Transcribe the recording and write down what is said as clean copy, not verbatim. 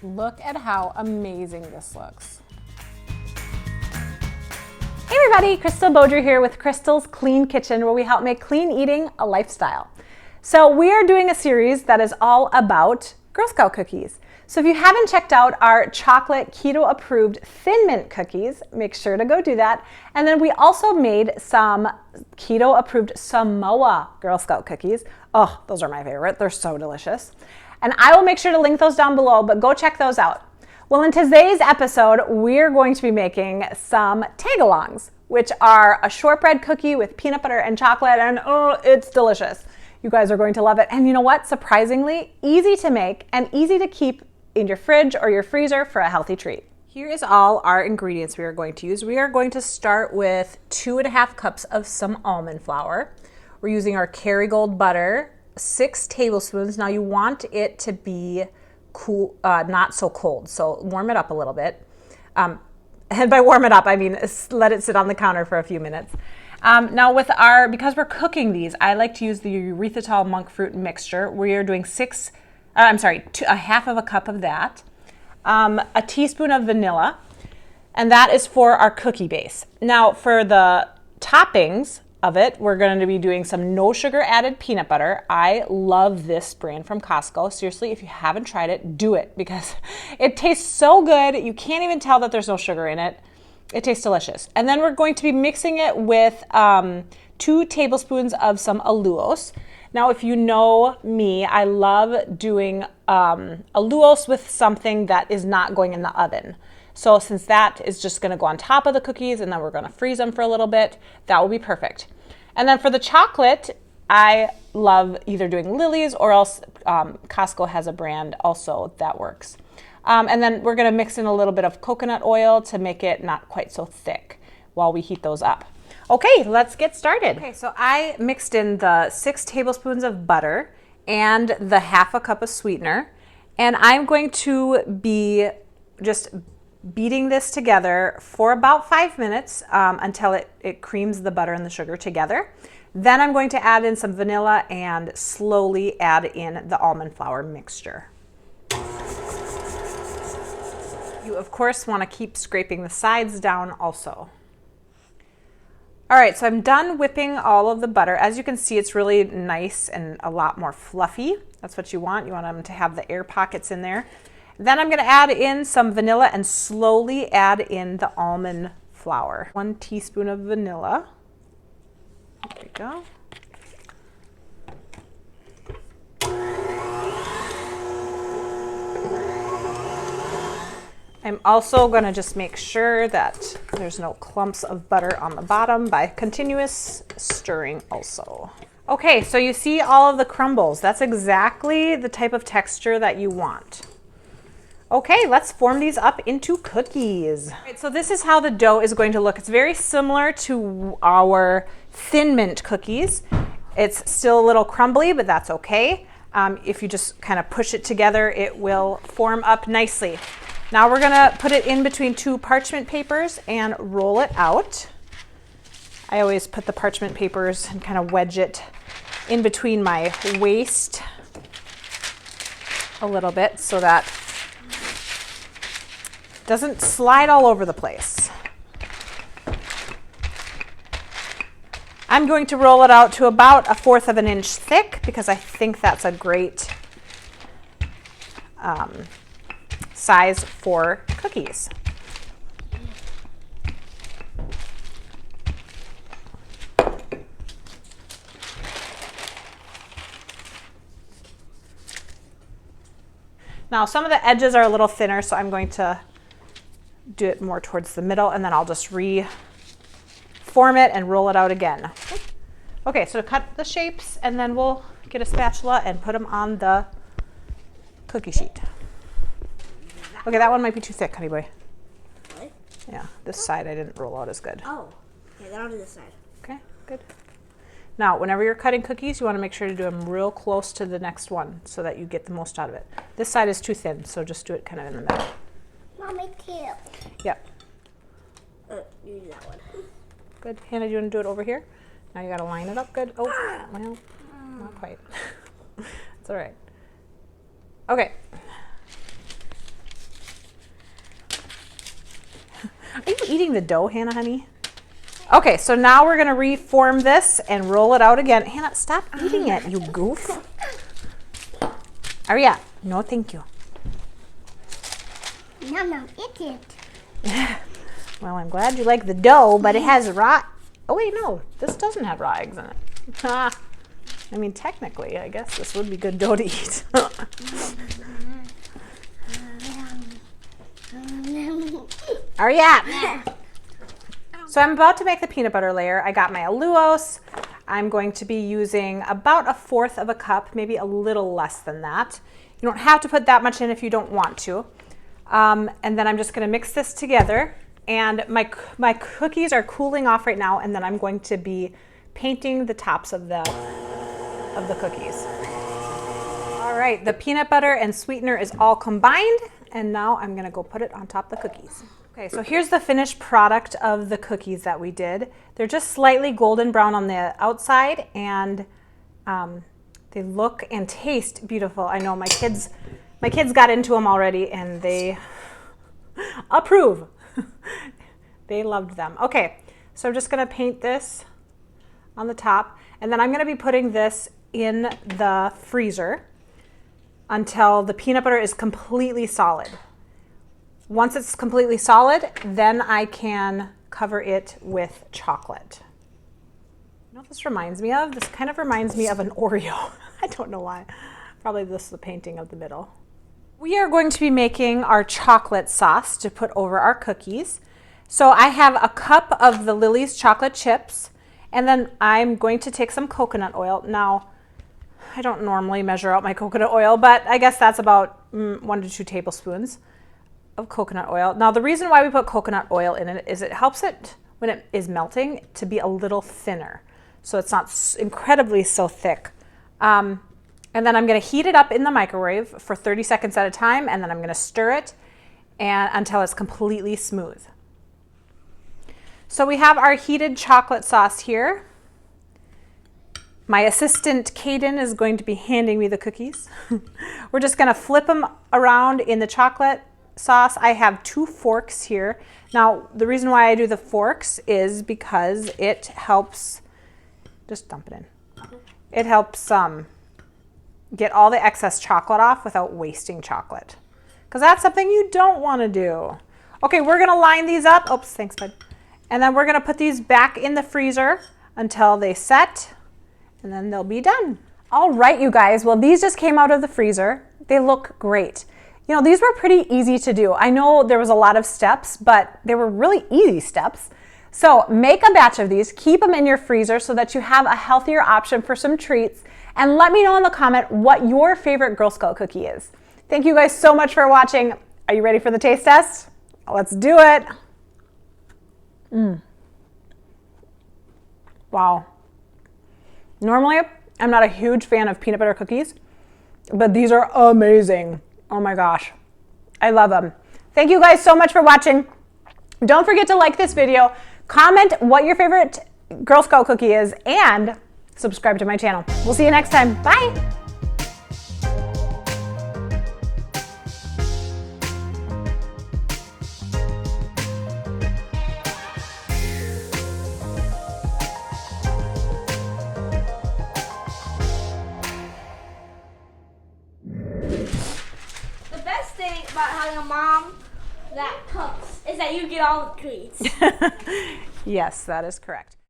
Look at how amazing this looks. Hey everybody, Crystal Beaudry here with Crystal's Clean Kitchen, where we help make clean eating a lifestyle. So we are doing a series that is all about Girl Scout cookies. So if you haven't checked out our chocolate keto approved Thin Mint cookies, make sure to go do that. And then we also made some keto approved Samoa Girl Scout cookies. Oh, those are my favorite. They're so delicious. And I will make sure to link those down below, but go check those out. Well, in today's episode, we're going to be making some tagalongs, which are a shortbread cookie with peanut butter and chocolate, and oh, it's delicious. You guys are going to love it. And you know what? Surprisingly easy to make and easy to keep in your fridge or your freezer for a healthy treat. Here is all our ingredients we are going to use. We are going to start with 2.5 cups of some almond flour. We're using our Kerrygold butter, 6 tablespoons. Now you want it to be cool, not so cold, so warm it up a little bit. And by warm it up, I mean let it sit on the counter for a few minutes. Now because we're cooking these, I like to use the erythritol monk fruit mixture. We are doing a half of a cup of that, a teaspoon of vanilla, and that is for our cookie base. Now for the toppings of it, we're going to be doing some no sugar added peanut butter. I love this brand from Costco. Seriously, if you haven't tried it, do it because it tastes so good. You can't even tell that there's no sugar in it. It tastes delicious. And then we're going to be mixing it with 2 tablespoons of some allulose. Now, if you know me, I love doing allulose with something that is not going in the oven. So since that is just going to go on top of the cookies and then we're going to freeze them for a little bit, that will be perfect. And then for the chocolate, I love either doing Lily's or else Costco has a brand also that works. And then we're going to mix in a little bit of coconut oil to make it not quite so thick while we heat those up. Okay, let's get started. Okay, so I mixed in the 6 tablespoons of butter and the half a cup of sweetener. And I'm going to be just beating this together for about 5 minutes until it creams the butter and the sugar together. Then I'm going to add in some vanilla and slowly add in the almond flour mixture. You, of course, want to keep scraping the sides down also. All right, so I'm done whipping all of the butter. As you can see, it's really nice and a lot more fluffy. That's what you want. You want them to have the air pockets in there. Then I'm going to add in some vanilla and slowly add in the almond flour. 1 teaspoon of vanilla. There we go. I'm also going to just make sure that there's no clumps of butter on the bottom by continuous stirring also. Okay, so you see all of the crumbles. That's exactly the type of texture that you want. Okay, let's form these up into cookies. All right, so this is how the dough is going to look. It's very similar to our Thin Mint cookies. It's still a little crumbly, but that's okay. If you just kind of push it together, it will form up nicely. Now we're gonna put it in between 2 parchment papers and roll it out. I always put the parchment papers and kind of wedge it in between my waist a little bit so that it doesn't slide all over the place. I'm going to roll it out to about 1/4 of an inch thick because I think that's a great size for cookies. Now some of the edges are a little thinner, so I'm going to do it more towards the middle and then I'll just reform it and roll it out again. Okay, so to cut the shapes and then we'll get a spatula and put them on the cookie sheet. Okay, that one might be too thick, honey boy. Really? Yeah, this side I didn't roll out as good. Oh, okay, then I'll do this side. Okay, good. Now, whenever you're cutting cookies, you want to make sure to do them real close to the next one so that you get the most out of it. This side is too thin, so just do it kind of in the middle. Mommy, too. Yep. You do that one. Good. Hannah, do you want to do it over here? Now you got to line it up good. Oh, well, not quite. It's all right. Okay. you eating the dough, Hannah, honey? Okay, so now we're gonna reform this and roll it out again. Hannah, stop eating it, you goof. Aria, no thank you. No, eat it. Well, I'm glad you like the dough, but it has raw, oh wait, no, this doesn't have raw eggs in it. I mean, technically, I guess this would be good dough to eat. Aria! So I'm about to make the peanut butter layer. I got my allulose. I'm going to be using about 1/4 of a cup, maybe a little less than that. You don't have to put that much in if you don't want to. And then I'm just gonna mix this together. And my cookies are cooling off right now, and then I'm going to be painting the tops of the cookies. All right, the peanut butter and sweetener is all combined, and now I'm gonna go put it on top of the cookies. Okay, so here's the finished product of the cookies that we did. They're just slightly golden brown on the outside, and they look and taste beautiful. I know my kids got into them already, and they approve. They loved them. Okay, so I'm just gonna paint this on the top, and then I'm gonna be putting this in the freezer until the peanut butter is completely solid. Once it's completely solid, then I can cover it with chocolate. You know what this reminds me of? This kind of reminds me of an Oreo. I don't know why. Probably this is the painting of the middle. We are going to be making our chocolate sauce to put over our cookies. So I have a cup of the Lily's chocolate chips, and then I'm going to take some coconut oil. Now, I don't normally measure out my coconut oil, but I guess that's about 1 to 2 tablespoons of coconut oil. Now, the reason why we put coconut oil in it is it helps it, when it is melting, to be a little thinner. So it's not incredibly so thick. And then I'm gonna heat it up in the microwave for 30 seconds at a time, and then I'm gonna stir it until it's completely smooth. So we have our heated chocolate sauce here. My assistant, Kaden, is going to be handing me the cookies. We're just gonna flip them around in the chocolate sauce. I have 2 forks here. Now, the reason why I do the forks is because it helps, just dump it in. It helps get all the excess chocolate off without wasting chocolate. Because that's something you don't wanna do. Okay, we're gonna line these up. Oops, thanks, bud. And then we're gonna put these back in the freezer until they set, and then they'll be done. All right, you guys, well, these just came out of the freezer. They look great. You know, these were pretty easy to do. I know there was a lot of steps, but they were really easy steps. So make a batch of these, keep them in your freezer so that you have a healthier option for some treats, and let me know in the comment what your favorite Girl Scout cookie is. Thank you guys so much for watching. Are you ready for the taste test? Let's do it. Wow. Normally, I'm not a huge fan of peanut butter cookies, but these are amazing. Oh my gosh, I love them. Thank you guys so much for watching. Don't forget to like this video, comment what your favorite Girl Scout cookie is, and subscribe to my channel. We'll see you next time. Bye. About having a mom that cooks is that you get all the treats. Yes, that is correct.